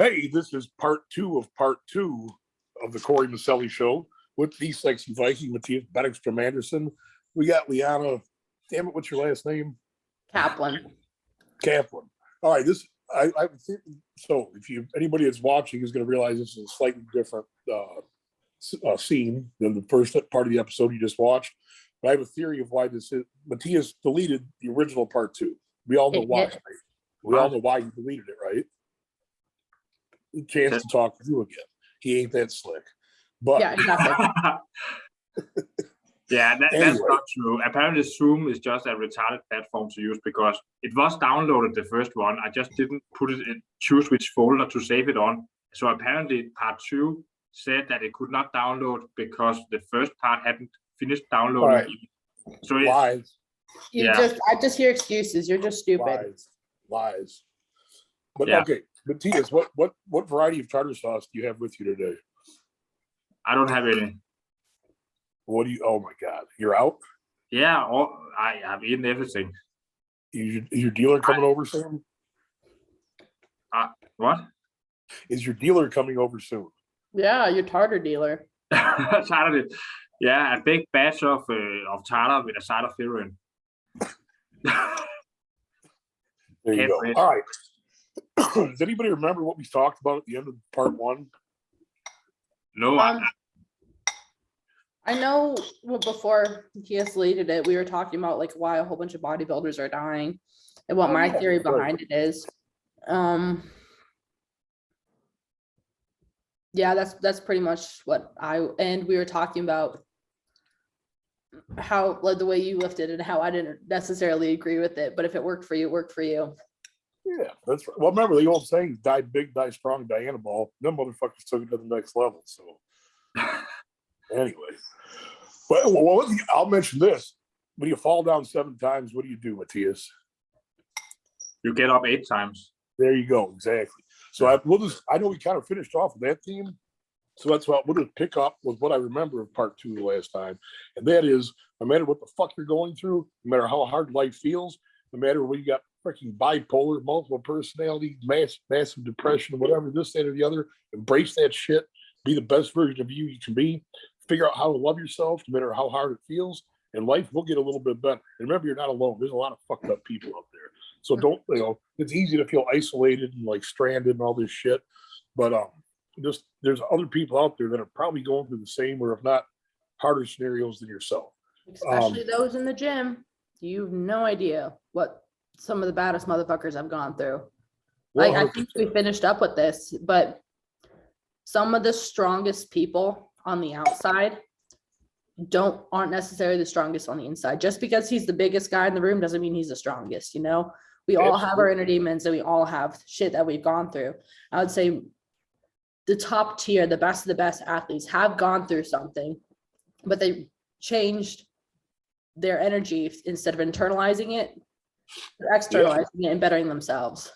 Hey, this is part two of the Corey Maselli Show with the sexy Viking, Matthias Beckstrom Anderson. We got Leana. Damn it, what's your last name? Kaplan. All right, so if anybody that's watching is going to realize this is a slightly different scene than the first part of the episode you just watched. But I have a theory of why this is. Matthias deleted the original part two. We all know why. Right? We all know why he deleted it, right? The chance to talk to you again. He ain't that slick. But yeah, exactly. Yeah, that's not true. Apparently, Zoom is just a retarded platform to use because it was downloaded, the first one. I just didn't choose which folder to save it on. So apparently, part two said that it could not download because the first part hadn't finished downloading. Right. So lies. I just hear excuses. You're just stupid. Lies. But okay, Matthias, what variety of tartar sauce do you have with you today? I don't have any. What do you? Oh my God, you're out. Yeah, I have eaten everything. Is your dealer coming over soon? What? Is your dealer coming over soon? Yeah, your tartar dealer. Tartar, yeah, a big batch of tartar with a side of heroin. There you go. All right. Does anybody remember what we talked about at the end of part one? No. I know before TS deleted it, we were talking about like why a whole bunch of bodybuilders are dying and what my theory behind it is. Yeah, that's pretty much what we were talking about how like the way you lifted and how I didn't necessarily agree with it, but if it worked for you, it worked for you. Yeah, that's right. Well, remember the old saying, die big, die strong, Diana ball. Them motherfuckers took it to the next level. So anyway, well, I'll mention this. When you fall down 7 times, what do you do, Matthias? You get up 8 times. There you go. Exactly. So I know we kind of finished off with that theme. So that's what we'll just pick up with what I remember of part 2 the last time. And that is, no matter what the fuck you're going through, no matter how hard life feels, no matter where you got freaking bipolar, multiple personality, massive depression, whatever, this, that, or the other, embrace that shit. Be the best version of you can be. Figure out how to love yourself, no matter how hard it feels, and life will get a little bit better. And remember, you're not alone. There's a lot of fucked up people out there. So don't, it's easy to feel isolated and like stranded and all this shit. But just there's other people out there that are probably going through the same, or if not harder scenarios than yourself. Especially those in the gym. You have no idea what some of the baddest motherfuckers have gone through. Like, I think we finished up with this, but some of the strongest people on the outside aren't necessarily the strongest on the inside. Just because he's the biggest guy in the room doesn't mean he's the strongest, We all have our inner demons and we all have shit that we've gone through. I would say the top tier, the best of the best athletes have gone through something, but they changed their energy instead of internalizing it, they're externalizing it and bettering themselves.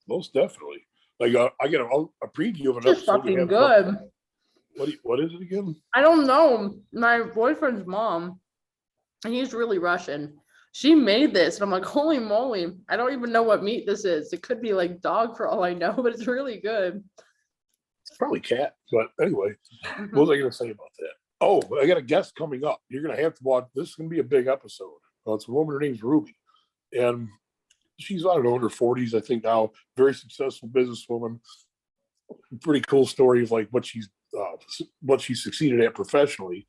Most definitely. Like I get a preview of an It's episode. fucking good. What is it again? I don't know. My boyfriend's mom, and he's really Russian. She made this, and I'm like, holy moly! I don't even know what meat this is. It could be like dog for all I know, but it's really good. It's probably cat, but anyway, what was I going to say about that? Oh, I got a guest coming up. You're going to have to watch. This is going to be a big episode. It's a woman. Her name's Ruby, and she's, I don't know, in her 40s, I think now. Very successful businesswoman. Pretty cool story of like what she succeeded at professionally.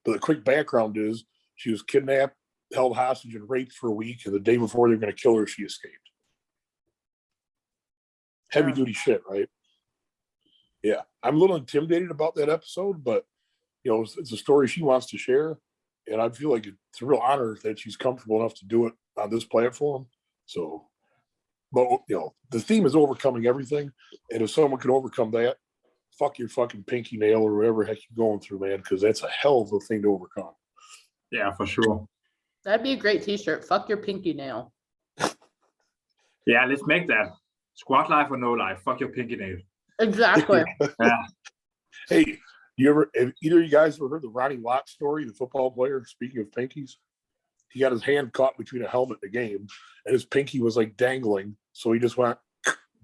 But the quick background is she was kidnapped, held hostage, and raped for a week, and the day before they were going to kill her, she escaped. Heavy duty shit, right? Yeah, I'm a little intimidated about that episode, but it's a story she wants to share, and I feel like it's a real honor that she's comfortable enough to do it on this platform. So, but the theme is overcoming everything, and if someone can overcome that, fuck your fucking pinky nail or whatever heck you're going through, man, because that's a hell of a thing to overcome. Yeah, for sure. That'd be a great T-shirt. Fuck your pinky nail. Yeah, let's make that. Squat life or no life. Fuck your pinky nail. Exactly. Yeah. Hey, have either of you guys ever heard the Ronnie Lott story, the football player? Speaking of pinkies, he got his hand caught between a helmet and a game, and his pinky was like dangling. So he just went,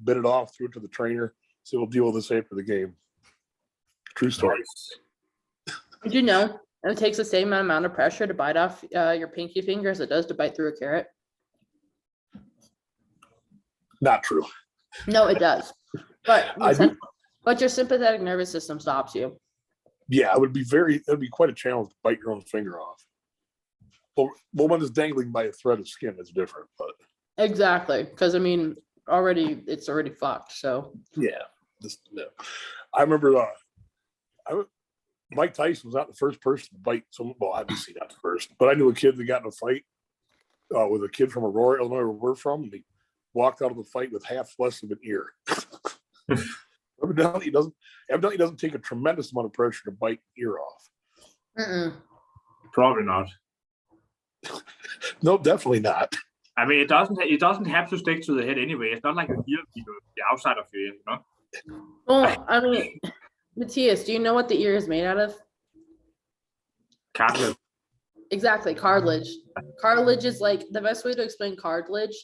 bit it off, threw it to the trainer, So we'll deal with this after the game. True story. Did you know it takes the same amount of pressure to bite off your pinky finger as it does to bite through a carrot? Not true. No, it does. But I do. but your sympathetic nervous system stops you. Yeah, it would be quite a challenge to bite your own finger off. Well, when it's dangling by a thread of skin, it's different. But Exactly, because I mean, it's already fucked. So yeah, I remember Mike Tyson was not the first person to bite someone. Well, obviously not the first, but I knew a kid that got in a fight with a kid from Aurora, Illinois, where we're from, and he walked out of the fight with half less of an ear. Evidently, he doesn't take a tremendous amount of pressure to bite an ear off. Probably not. No, definitely not. I mean, it doesn't have to stick to the head anyway. It's not like the outside of your ear, you know? Well, I mean, Matthias, do you know what the ear is made out of? Cartilage. Exactly, cartilage. Cartilage is like, the best way to explain cartilage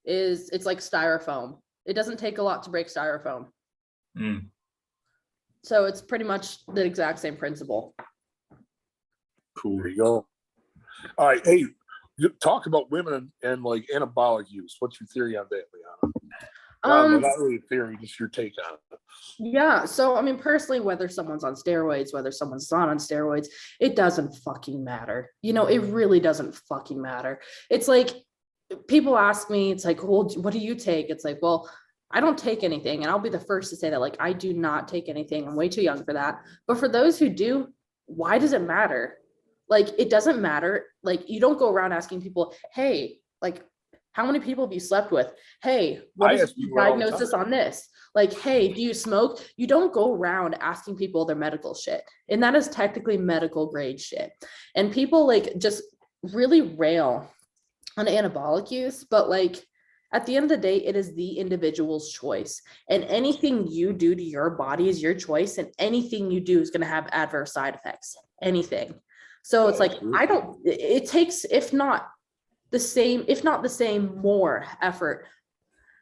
is it's like styrofoam. It doesn't take a lot to break styrofoam. So it's pretty much the exact same principle. Cool. There you go. All right. Hey, talk about women and like anabolic use. What's your theory on that, Leana? Not really a theory, just your take on it. Yeah. So, I mean, personally, whether someone's on steroids, whether someone's not on steroids, it doesn't fucking matter. You know, it really doesn't fucking matter. It's like, people ask me, it's like, well, what do you take? It's like, well, I don't take anything. And I'll be the first to say that, like, I do not take anything. I'm way too young for that. But for those who do, why does it matter? Like, it doesn't matter. Like, you don't go around asking people, hey, like, how many people have you slept with? Hey, what is your diagnosis on this? Like, hey, do you smoke? You don't go around asking people their medical shit. And that is technically medical grade shit. And people like just really rail on anabolic use, but like at the end of the day, it is the individual's choice. And anything you do to your body is your choice. And anything you do is going to have adverse side effects. Anything. So it's like, it takes, if not the same, more effort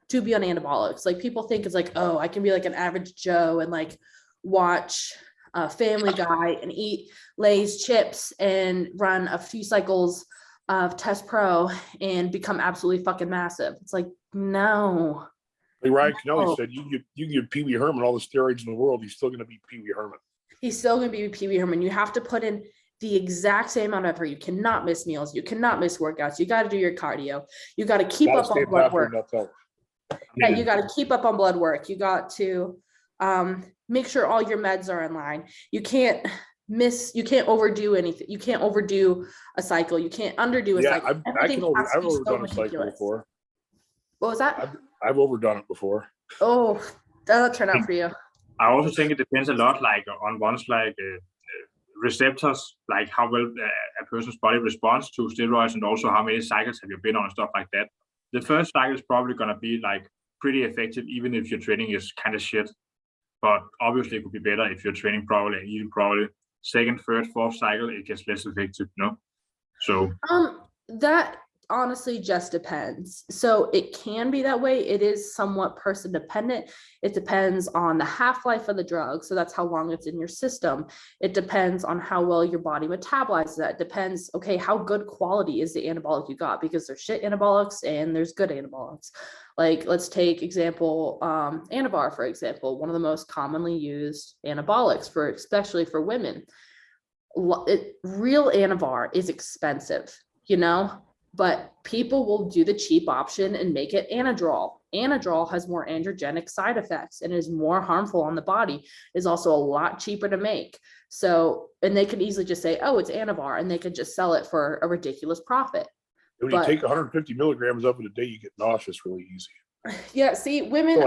to be on anabolics. Like people think it's like, oh, I can be like an average Joe and like watch Family Guy and eat Lay's chips and run a few cycles of Test Pro and become absolutely fucking massive. It's like, no. Like Ryan Kennelly said, you give Pee Wee Herman all the steroids in the world, he's still going to be Pee Wee Herman. He's still going to be Pee Wee Herman. You have to put in the exact same amount of effort. You cannot miss meals. You cannot miss workouts. You got to do your cardio. You got to keep up on blood work. Yeah, you got to keep up on blood work. You got to make sure all your meds are in line. You can't overdo anything. You can't overdo a cycle. You can't underdo a cycle. I've overdone a cycle before. What was that? I've overdone it before. Oh, that'll turn out for you. I also think it depends a lot, like on one's like receptors, like how well a person's body responds to steroids, and also how many cycles have you been on and stuff like that. The first cycle is probably going to be like pretty effective, even if your training is kind of shit. But obviously, it could be better if you're training properly and eating properly. Second, third, fourth cycle, it gets less effective, you know? So that honestly just depends. So it can be that way. It is somewhat person dependent. It depends on the half-life of the drug. So that's how long it's in your system. It depends on how well your body metabolizes that. It depends, okay, how good quality is the anabolic you got? Because there's shit anabolics and there's good anabolics. Like, let's take example, Anavar, for example, one of the most commonly used anabolics especially for women. Real Anavar is expensive, you know? But people will do the cheap option and make it Anadrol. Anadrol has more androgenic side effects and is more harmful on the body, is also a lot cheaper to make. So, and they could easily just say, oh, it's Anavar, and they could just sell it for a ridiculous profit. When you take 150 milligrams of it a day, you get nauseous really easy. Yeah, see, women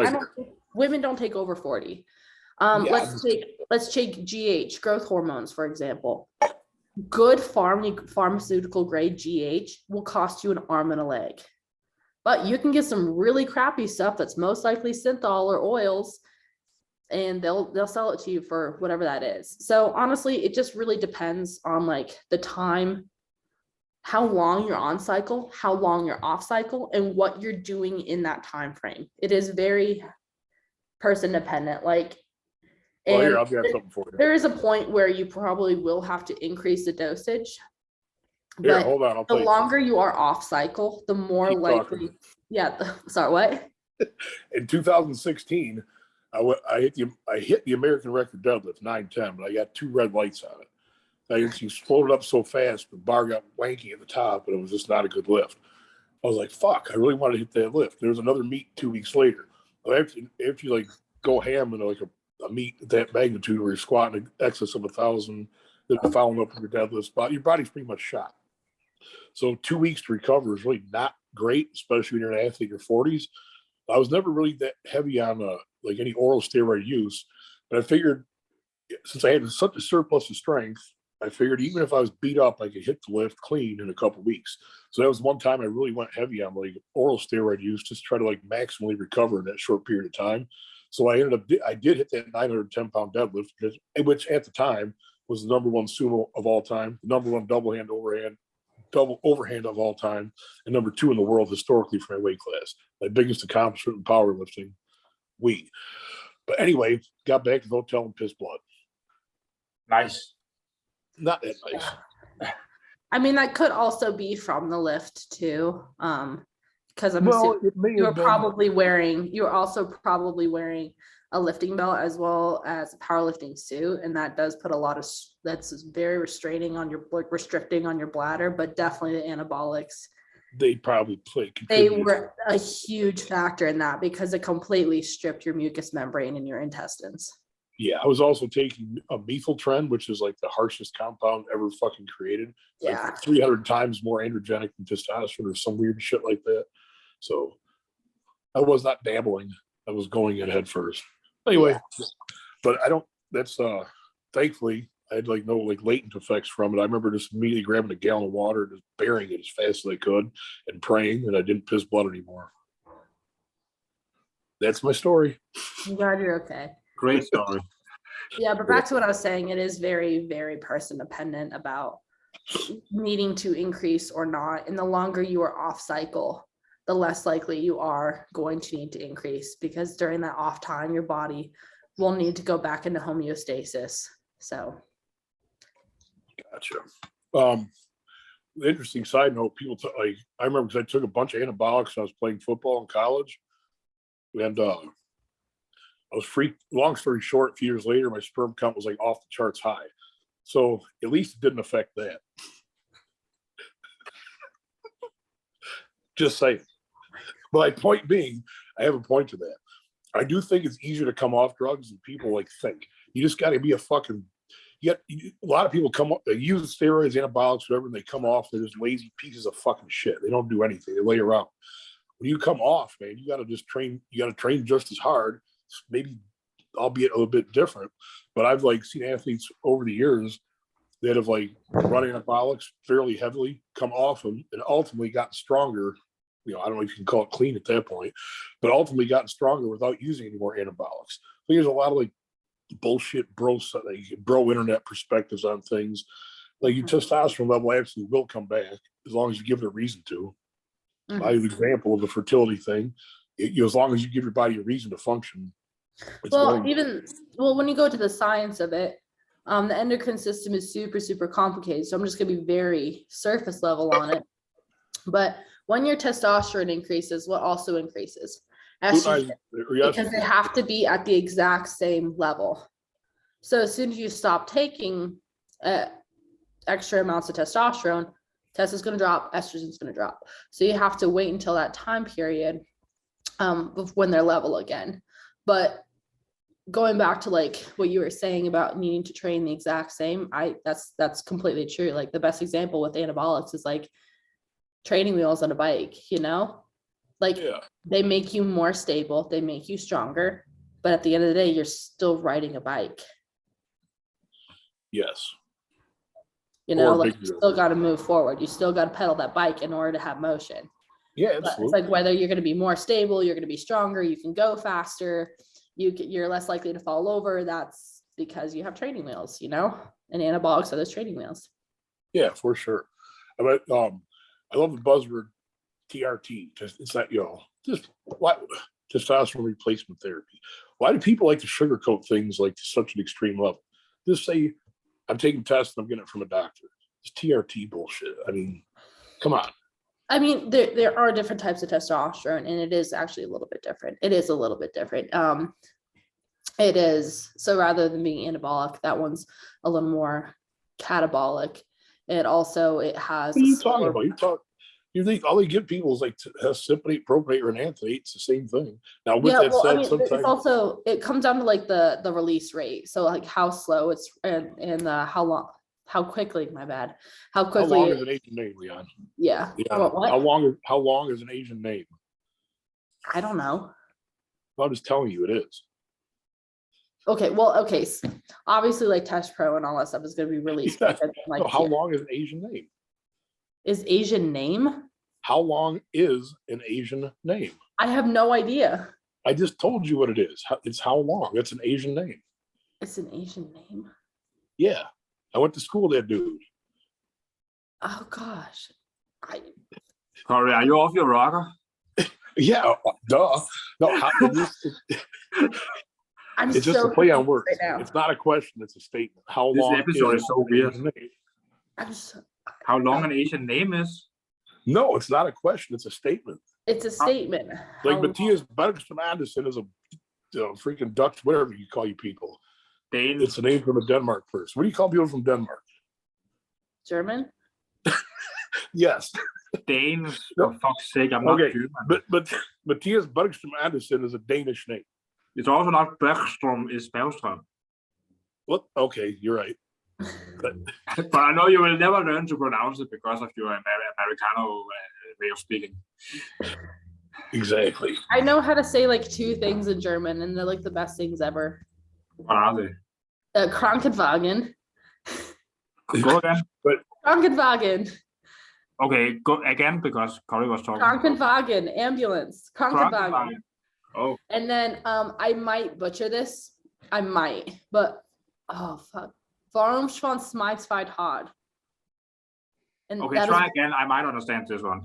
don't take over 40. Let's take GH, growth hormones, for example. Good pharmaceutical grade GH will cost you an arm and a leg, but you can get some really crappy stuff that's most likely synthol or oils, and they'll sell it to you for whatever that is. So honestly, it just really depends on like the time, how long you're on cycle, how long you're off cycle, and what you're doing in that time frame. It is very person dependent. Like, Well, here, and I'll get something for you. there is a point where you probably will have to increase the dosage. Here, But hold on. I'll the tell you. longer you are off cycle, the more Keep likely. talking. Yeah. Sorry, what? In 2016, I hit the American record deadlift 910, but I got 2 red lights on it. I actually exploded up so fast, the bar got wanky at the top, and it was just not a good lift. I was like, fuck, I really wanted to hit that lift. There was another meet 2 weeks later. After you like go ham in like a meet at that magnitude where you're squatting in excess of 1,000, then following up with your deadlift spot, your body's pretty much shot. So 2 weeks to recover is really not great, especially when you're an athlete in your 40s. I was never really that heavy on like any oral steroid use, but I figured since I had such a surplus of strength, I figured even if I was beat up, I could hit the lift clean in a couple of weeks. So that was one time I really went heavy on like oral steroid use, just to try to like maximally recover in that short period of time. So I did hit that 910-pound deadlift, which at the time was the #1 sumo of all time, the #1 double overhand of all time, and #2 in the world historically for my weight class. My biggest accomplishment in powerlifting. But anyway, got back to the hotel and pissed blood. Nice. Not that nice. I mean, that could also be from the lift too. Because I'm assuming you're also probably wearing a lifting belt as well as a powerlifting suit, and that does put that's very restraining on restricting on your bladder, but definitely the anabolics. They probably They were a huge factor in that because it completely stripped your mucous membrane in your intestines. Yeah, I was also taking a methyltren, which is like the harshest compound ever fucking created. It's like 300 times more androgenic than testosterone or some weird shit like that. So I was not dabbling. I was going in head first. Anyway, but thankfully I had like no like latent effects from it. I remember just immediately grabbing a gallon of water and just burying it as fast as I could and praying, and I didn't piss blood anymore. That's my story. I'm glad you're okay. Great story. Yeah, but back to what I was saying, it is very, very person dependent about needing to increase or not. And the longer you are off cycle, the less likely you are going to need to increase, because during that off time, your body will need to go back into homeostasis. So. Gotcha. The interesting side note, I remember because I took a bunch of anabolics when I was playing football in college, and I was freaked. Long story short, a few years later, my sperm count was like off the charts high. So at least it didn't affect that. Just saying. But my point being, I have a point to that. I do think it's easier to come off drugs than people like think. You just got to be a lot of people they use steroids, anabolics, whatever, and they come off. They're just lazy pieces of fucking shit. They don't do anything. They lay around. When you come off, man, you got to just train. You got to train just as hard, maybe albeit a little bit different. But I've like seen athletes over the years that have like run anabolics fairly heavily, come off them, and ultimately gotten stronger. I don't know if you can call it clean at that point, but ultimately gotten stronger without using any more anabolics. So there's a lot of like bullshit bro internet perspectives on things. Like your testosterone level actually will come back as long as you give it a reason to. My example of the fertility thing, as long as you give your body a reason to function. When you go to the science of it, the endocrine system is super, super complicated. So I'm just going to be very surface level on it. But when your testosterone increases, what also increases? Estrogen, because they have to be at the exact same level. So as soon as you stop taking extra amounts of testosterone, test is going to drop, estrogen is going to drop. So you have to wait until that time period when they're level again. But going back to like what you were saying about needing to train the exact same, that's completely true. Like the best example with anabolics is like training wheels on a bike, they make you more stable, they make you stronger, but at the end of the day, you're still riding a bike. Yes. You still got to move forward. You still got to pedal that bike in order to have motion. Yeah, absolutely. It's like whether you're going to be more stable, you're going to be stronger, you can go faster, you're less likely to fall over. That's because you have training wheels, and anabolics are those training wheels. Yeah, for sure. I love the buzzword TRT. It's not, just what testosterone replacement therapy. Why do people like to sugarcoat things like to such an extreme level? Just say, I'm taking tests and I'm getting it from a doctor. It's TRT bullshit. I mean, come on. I mean, there are different types of testosterone, and it is actually a little bit different. It is a little bit different. It is. So rather than being anabolic, that one's a little more catabolic. It has. What are you talking about? You think all they give people is like ciprate, propionate, or enanthanate. It's the same thing. Now, with that said, sometimes it's also, it comes down to like the release rate. So like how slow it's and how quickly how long is an Asian name, Leon? Yeah. What? How long is an Asian name? I don't know. I'm just telling you, it is. Okay. Well, okay. Obviously, like Test Pro and all that stuff is going to be released. Yeah. So how long is an Asian name? Is Asian name? How long is an Asian name? I have no idea. I just told you what it is. It's how long. It's an Asian name. It's an Asian name. Yeah. I went to school with that dude. Oh gosh. Corey, are you off your rocker? Yeah, duh. No, it's just a play on words. Right now. It's not a question, it's a statement. How long this episode is so weird. How long an Asian name is? No, it's not a question, it's a statement. It's a statement. Like Matthias Bergström Andersen is a freaking Dutch, whatever you call you people. Dane. It's a name from a Denmark person. What do you call people from Denmark? German? Yes. Dane, for fuck's sake, I'm not German. But Matthias Bergström Andersen is a Danish name. It's also not Bergström, it's Bergström. What? Okay, you're right. But I know you will never learn to pronounce it because of your Americano way of speaking. Exactly. I know how to say like two things in German, and they're like the best things ever. What are they? Krankenwagen. Go again. Krankenwagen. Okay, go again because Corey was talking. Krankenwagen, ambulance. Krankenwagen. Oh. And then I might butcher this. I might, but oh fuck. Warum schwanz smijt hard? And okay, try again. I might understand this one.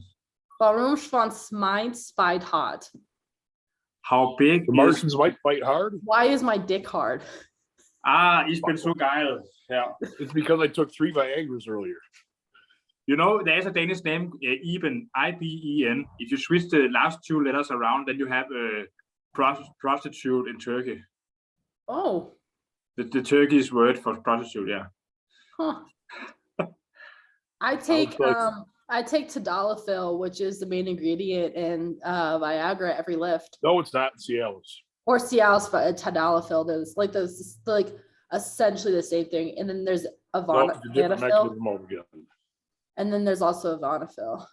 Warum schwanz smijt hard? How big the Martians might fight hard? Why is my dick hard? Ich bin so geil. Yeah. It's because I took 3 Viagras earlier. You know, there's a Danish name, Iben, I-B-E-N. If you switch the last 2 letters around, then you have a prostitute in Turkey. Oh. The Turkish word for prostitute, yeah. Huh. I take tadalafil, which is the main ingredient in Viagra every lift. No, it's not. Cialis. Or Cialis, but tadalafil. Those like essentially the same thing. And then there's Avanafil. And then there's also Avanafil.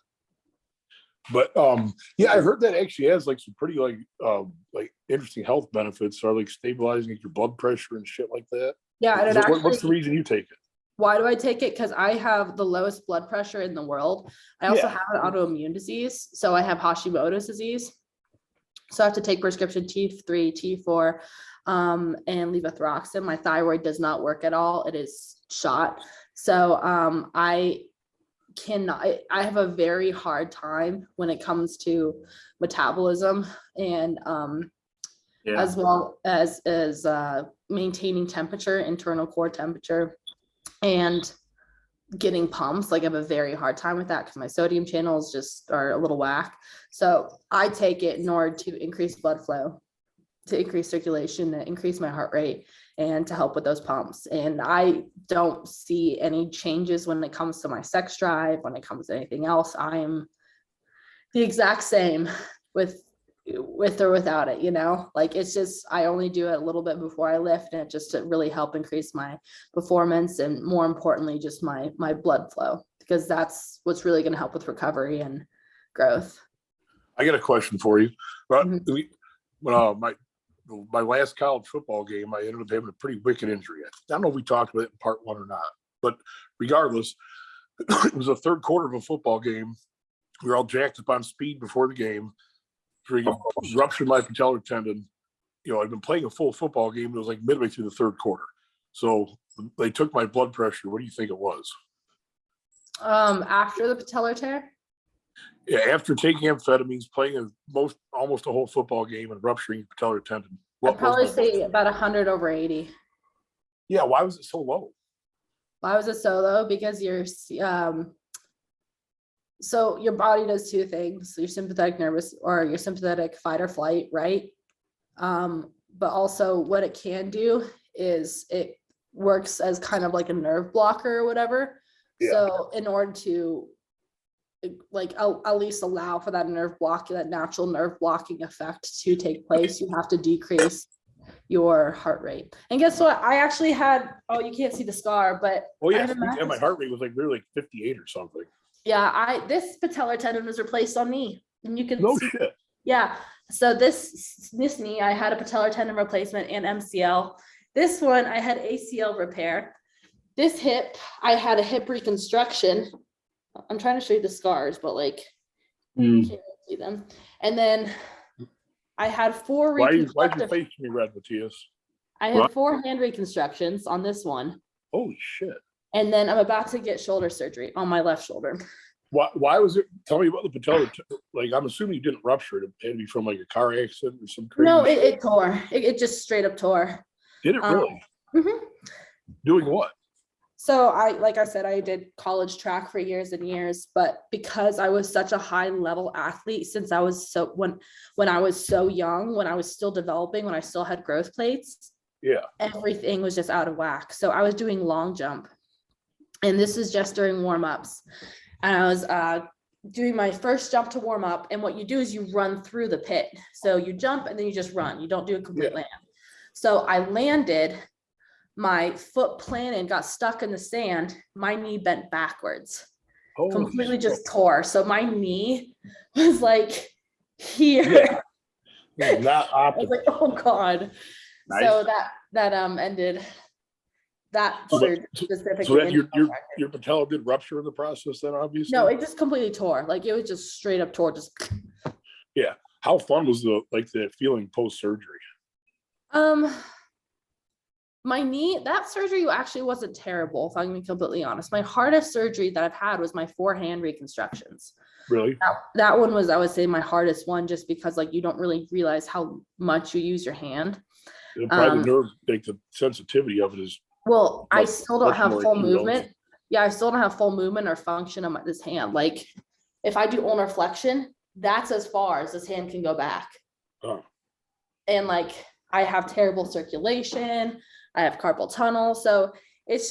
But yeah, I heard that actually has like some pretty like interesting health benefits, or like stabilizing your blood pressure and shit like that. Yeah, and what's the reason you take it? Why do I take it? Because I have the lowest blood pressure in the world. I also have an autoimmune disease, so I have Hashimoto's disease. So I have to take prescription T3, T4, and levothyroxine. My thyroid does not work at all; it is shot. So I have a very hard time when it comes to metabolism and as well as maintaining temperature, internal core temperature, and getting pumps. Like I have a very hard time with that because my sodium channels just are a little whack. So I take it in order to increase blood flow, to increase circulation, to increase my heart rate, and to help with those pumps. And I don't see any changes when it comes to my sex drive, when it comes to anything else. I am the exact same with or without it, you know, like it's just, I only do it a little bit before I lift, and just to really help increase my performance, and more importantly, just my blood flow, because that's what's really going to help with recovery and growth. I got a question for you. My last college football game, I ended up having a pretty wicked injury. I don't know if we talked about it in part 1 or not, but regardless, it was a third quarter of a football game. We were all jacked up on speed before the game. Ruptured my patellar tendon. You know, I'd been playing a full football game. It was like midway through the third quarter. So they took my blood pressure. What do you think it was? After the patellar tear? Yeah, after taking amphetamines, playing almost a whole football game, and rupturing your patellar tendon. I'd probably say about 100 over 80. Yeah, why was it so low? Why was it so low? Because so your body does two things. Your sympathetic nervous or your sympathetic fight or flight, right? But also what it can do is it works as kind of like a nerve blocker or whatever. Yeah. So in order to like at least allow for that that natural nerve blocking effect to take place, you have to decrease your heart rate. And guess what? I actually had, oh, you can't see the scar, but yeah, my heart rate was like really like 58 or something. Yeah, this patellar tendon was replaced on me, and you can see. Shit. Yeah, so this knee, I had a patellar tendon replacement and MCL. This one, I had ACL repair. This hip, I had a hip reconstruction. I'm trying to show you the scars, but like, you can't see them. And then I had 4 reconstructive. Why'd your face me red, Matthias? I had 4 hand reconstructions on this one. Holy shit. And then I'm about to get shoulder surgery on my left shoulder. Why was it? Tell me about the patellar. Like, I'm assuming you didn't rupture it. It had to be from like a car accident or some crazy. No, it tore. It just straight up tore. Did it really? Doing what? So like I said, I did college track for years and years, but because I was such a high level athlete since I was when I was so young, when I was still developing, when I still had growth plates, everything was just out of whack. So I was doing long jump, and this is just during warm-ups. And I was doing my first jump to warm up. And what you do is you run through the pit. So you jump and then you just run. You don't do a complete land. So I landed, my foot planted, got stuck in the sand. My knee bent backwards, completely just tore. So my knee was like here. Not I was like, oh God. Nice. So that ended that surgery specifically. So that your patella did rupture in the process then, obviously? No, it just completely tore. Like it was just straight up tore. Just yeah. How fun was the feeling post-surgery? My knee, that surgery actually wasn't terrible, if I'm gonna be completely honest. My hardest surgery that I've had was my 4 hand reconstructions. Really? That one was, I would say, my hardest one, just because like you don't really realize how much you use your hand. Probably the nerve, like the sensitivity of it is. Well, I still don't have full movement. Yeah, I still don't have full movement or function on this hand. Like if I do ulnar flexion, that's as far as this hand can go back. Oh. And like I have terrible circulation. I have carpal tunnel. So it's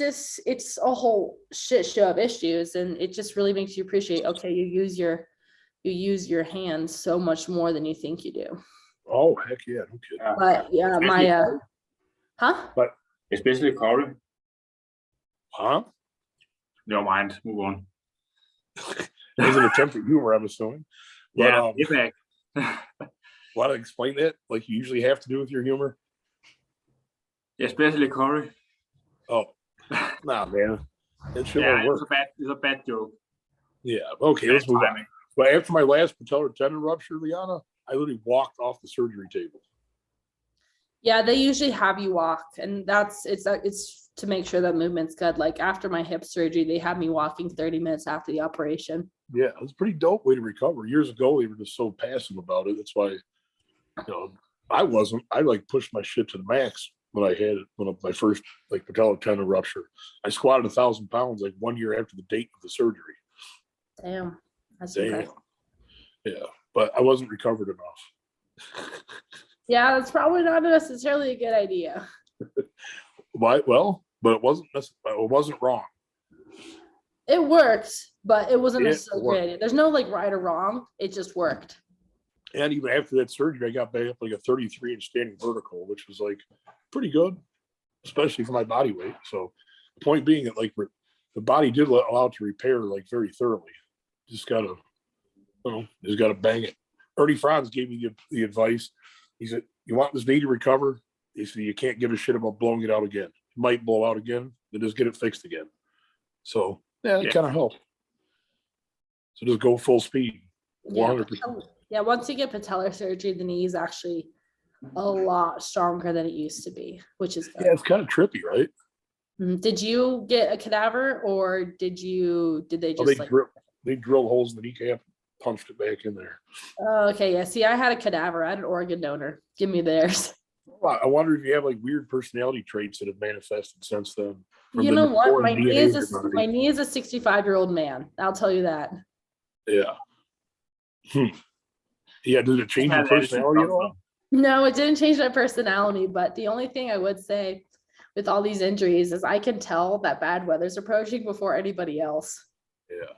a whole shit show of issues. And it just really makes you appreciate, okay, you use your hands so much more than you think you do. Oh, heck yeah. No kidding. But yeah, But especially Corey. Huh? Never mind. Move on. There's an attempt at humor, I'm assuming. But, yeah. Want to explain that like you usually have to do with your humor? Especially Corey. Oh, nah, man. It should work. It's a bad joke. Yeah. Okay, let's move on. But after my last patellar tendon rupture, Leana, I literally walked off the surgery table. Yeah, they usually have you walk, and it's to make sure that movement's good. Like after my hip surgery, they had me walking 30 minutes after the operation. Yeah, it was a pretty dope way to recover. Years ago, they were just so passive about it. That's why, I wasn't. I like pushed my shit to the max when I had my first like patellar tendon rupture. I squatted 1,000 pounds like 1 year after the date of the surgery. Damn, that's impressive. Yeah, but I wasn't recovered enough. Yeah, that's probably not necessarily a good idea. Why? Well, but it wasn't wrong. It worked, but it wasn't necessarily a good idea. There's no like right or wrong. It just worked. And even after that surgery, I got back up like a 33-inch standing vertical, which was like pretty good, especially for my body weight. So the point being that like the body did allow it to repair like very thoroughly. Just gotta bang it. Ernie Franz gave me the advice. He said, you want this knee to recover? He said, you can't give a shit about blowing it out again. It might blow out again, then just get it fixed again. So yeah, it kind of helped. So just go full speed. 100%. Yeah, once you get patellar surgery, the knee is actually a lot stronger than it used to be, which is good. Yeah, it's kind of trippy, right? Did you get a cadaver, or did they just they drilled holes in the kneecap, punched it back in there. Oh, okay. Yeah. See, I had a cadaver. I had an organ donor. Give me theirs. I wonder if you have like weird personality traits that have manifested since then. You know what? foreign DNA in your body. My knee is a 65-year-old man. I'll tell you that. Yeah. Yeah. Did it change your personality at all? No, it didn't change my personality. But the only thing I would say with all these injuries is I can tell that bad weather's approaching before anybody else. Yeah.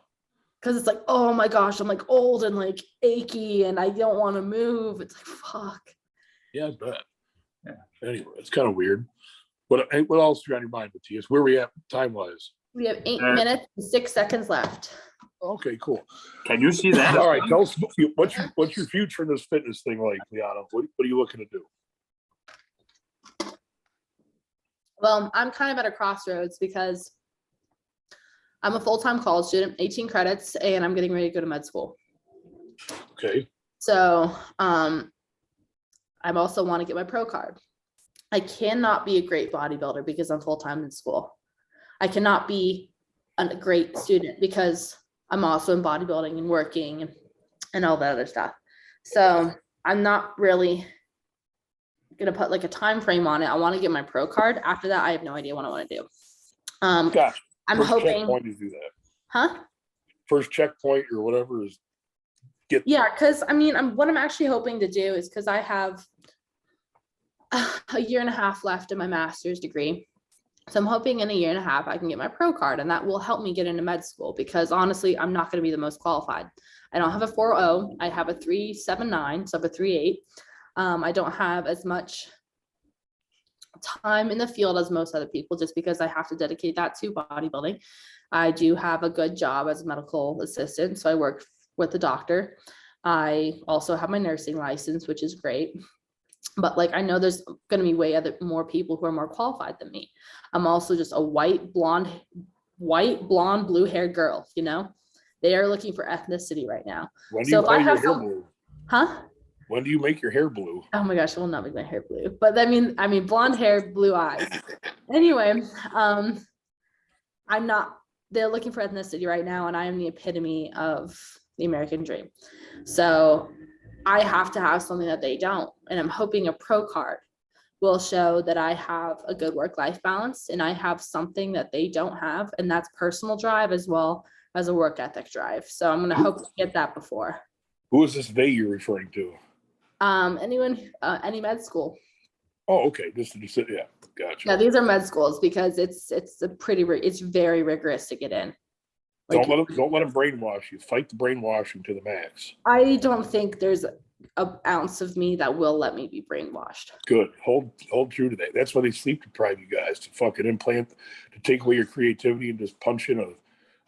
Because it's like, oh my gosh, I'm like old and like achy and I don't want to move. It's like, fuck. Yeah, I bet. Yeah. Anyway, it's kind of weird. What else do you on your mind, Matthias? Where are we at time-wise? We have 8 minutes and 6 seconds left. Okay, cool. Can you see that? All right, tell us what's your future in this fitness thing like, Leana? What are you looking to do? Well, I'm kind of at a crossroads because I'm a full-time college student, 18 credits, and I'm getting ready to go to med school. Okay. So I also want to get my pro card. I cannot be a great bodybuilder because I'm full-time in school. I cannot be a great student because I'm also in bodybuilding and working and all that other stuff. So I'm not really gonna put like a time frame on it. I want to get my pro card. After that, I have no idea what I want to do. Gotcha. I'm First hoping. checkpoint is do that. Huh? First checkpoint or whatever is get. Yeah, because I mean, what I'm actually hoping to do is because I have a year and a half left in my master's degree. So I'm hoping in a year and a half I can get my pro card, and that will help me get into med school because honestly, I'm not going to be the most qualified. I don't have a 4.0. I have a 3.79, so I have a 3.8. I don't have as much time in the field as most other people just because I have to dedicate that to bodybuilding. I do have a good job as a medical assistant, so I work with the doctor. I also have my nursing license, which is great. But like, I know there's going to be more people who are more qualified than me. I'm also just a white, blonde, blue haired girl, you know, they are looking for ethnicity right now. When do you dye your hair blue? Huh? When do you make your hair blue? Oh my gosh, I will not make my hair blue, but I mean, blonde hair, blue eyes. Anyway, they're looking for ethnicity right now. And I am the epitome of the American dream. So I have to have something that they don't. And I'm hoping a pro card will show that I have a good work-life balance and I have something that they don't have. And that's personal drive as well as a work ethic drive. So I'm going to hope to get that before. Who is this they you're referring to? Any med school. Oh, okay. Yeah, gotcha. Yeah, these are med schools because it's very rigorous to get in. Like, don't let them brainwash you. Fight the brainwashing to the max. I don't think there's an ounce of me that will let me be brainwashed. Good. Hold true to that. That's why they sleep deprive you guys, to fucking implant, to take away your creativity and just punch in a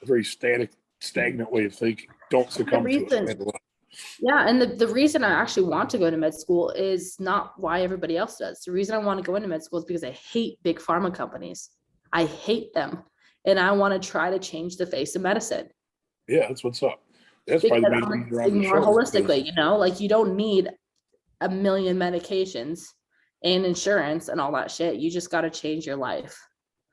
very stagnant way of thinking. Don't succumb to it. Yeah, and the reason I actually want to go to med school is not why everybody else does. The reason I want to go into med school is because I hate big pharma companies. I hate them. And I want to try to change the face of medicine. Yeah, that's what's up. That's why they made me more holistically, you know, like you don't need a million medications and insurance and all that shit. You just got to change your life.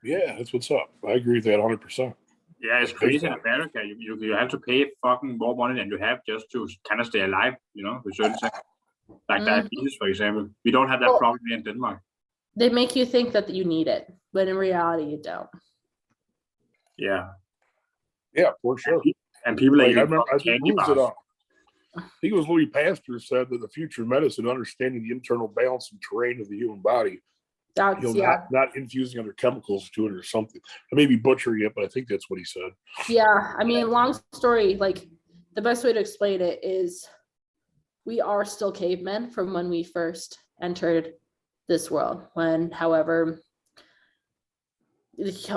Yeah, that's what's up. I agree with that 100%. Yeah, it's crazy in America. You have to pay fucking more money than you have just to kind of stay alive, you know, with certain things. Like diabetes, for example. We don't have that problem in Denmark. They make you think that you need it, but in reality, you don't. Yeah. Yeah, for sure. And people like, I think it was Louis Pasteur said that the future of medicine, understanding the internal balance and terrain of the human body. Not infusing other chemicals to it or something. I may be butchering it, but I think that's what he said. Yeah, I mean, long story, like the best way to explain it is we are still cavemen from when we first entered this world. However,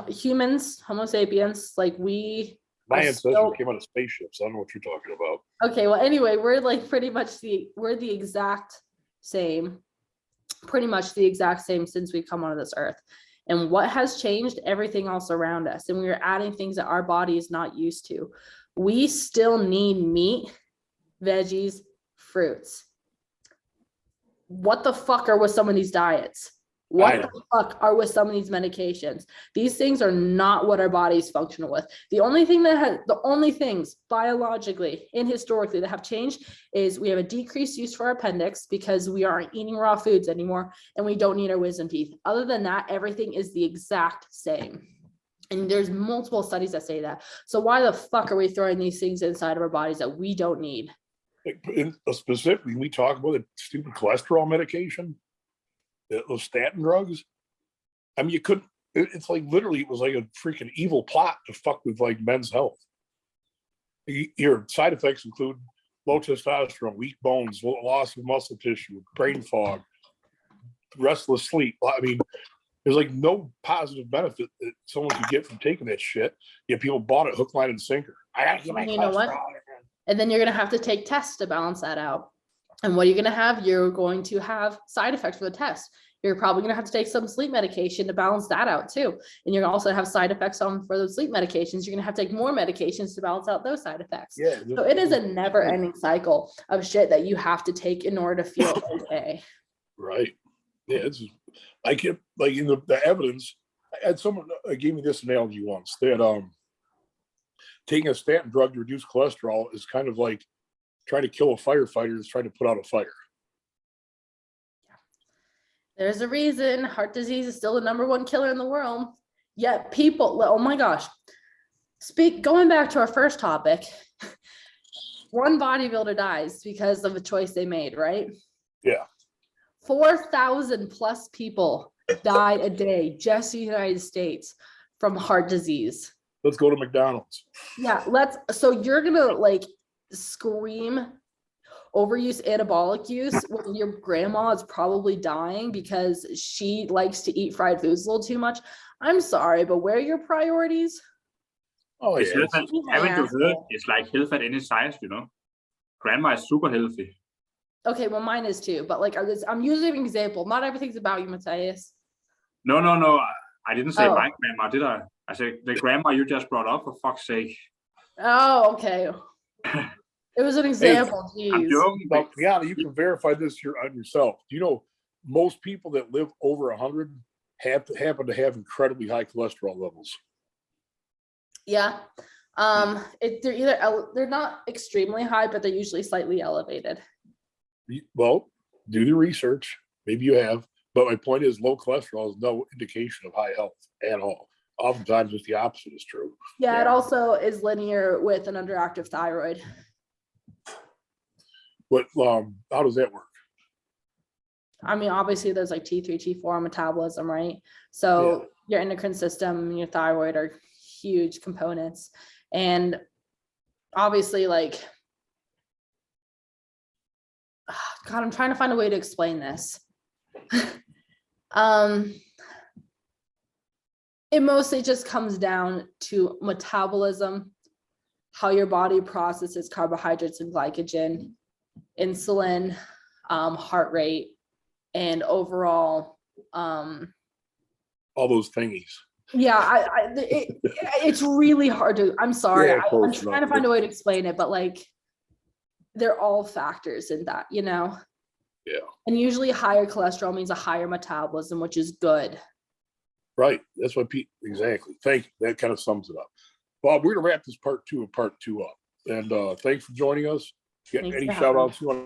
humans, Homo sapiens, like my ancestors came out of spaceships. I don't know what you're talking about. Okay, well, anyway, we're like we're the exact same. Pretty much the exact same since we come onto this earth. And what has changed? Everything else around us. And we're adding things that our body is not used to. We still need meat, veggies, fruits. What the fuck are with some of these diets? What the fuck are with some of these medications? These things are not what our bodies function with. The only things biologically and historically that have changed is we have a decreased use for our appendix because we aren't eating raw foods anymore and we don't need our wisdom teeth. Other than that, everything is the exact same. And there's multiple studies that say that. So why the fuck are we throwing these things inside of our bodies that we don't need? Specifically, we talk about the stupid cholesterol medication, those statin drugs. I mean, you couldn't, it's like literally, it was like a freaking evil plot to fuck with like men's health. Your side effects include low testosterone, weak bones, loss of muscle tissue, brain fog, restless sleep. I mean, there's like no positive benefit that someone could get from taking that shit. Yet people bought it hook, line, and sinker. I gotta get my You know what? And then you're gonna have to take tests to balance that out. And what are you going to have? You're going to have side effects for the test. You're probably going to have to take some sleep medication to balance that out too. And you're going to also have side effects for those sleep medications. You're going to have to take more medications to balance out those side effects. Yeah, so it is a never ending cycle of shit that you have to take in order to feel okay. Right. Yeah. It's like in the evidence. I had someone gave me this analogy once that taking a statin drug to reduce cholesterol is kind of like trying to kill a firefighter that's trying to put out a fire. There's a reason heart disease is still the #1 killer in the world. Yet people, oh my gosh. Going back to our first topic, one bodybuilder dies because of a choice they made, right? Yeah. 4,000 plus people die a day just in the United States from heart disease. Let's go to McDonald's. Yeah, so you're gonna like scream overuse anabolic use when your grandma is probably dying because she likes to eat fried foods a little too much. I'm sorry, but where are your priorities? Oh, yeah. Haven't you heard? It's like health at any size, you know. Grandma is super healthy. Okay, well, mine is too, but like I'm using an example. Not everything's about you, Matthias. No. I didn't say my grandma, did I? I said the grandma you just brought up, for fuck's sake. Oh, okay. It was an example. I'm joking. But Leana, you can verify this here on yourself. Do you know most people that live over 100 happen to have incredibly high cholesterol levels? Yeah. They're not extremely high, but they're usually slightly elevated. Well, do the research. Maybe you have. But my point is low cholesterol is no indication of high health at all. Oftentimes just the opposite is true. Yeah, it also is linear with an underactive thyroid. But how does that work? I mean, obviously there's like T3, T4 metabolism, right? So your endocrine system and your thyroid are huge components. And obviously like, God, I'm trying to find a way to explain this. It mostly just comes down to metabolism, how your body processes carbohydrates and glycogen, insulin, heart rate, and overall all those thingies. Yeah, it's really hard to, I'm sorry. Yeah, I'm trying to find a way to explain it, but like they're all factors in that, you know? Yeah. And usually higher cholesterol means a higher metabolism, which is good. Right. That's what exactly. Thank you. That kind of sums it up. Bob, we're going to wrap this part 2 of part 2 up. And thanks for joining us. Any shout outs you want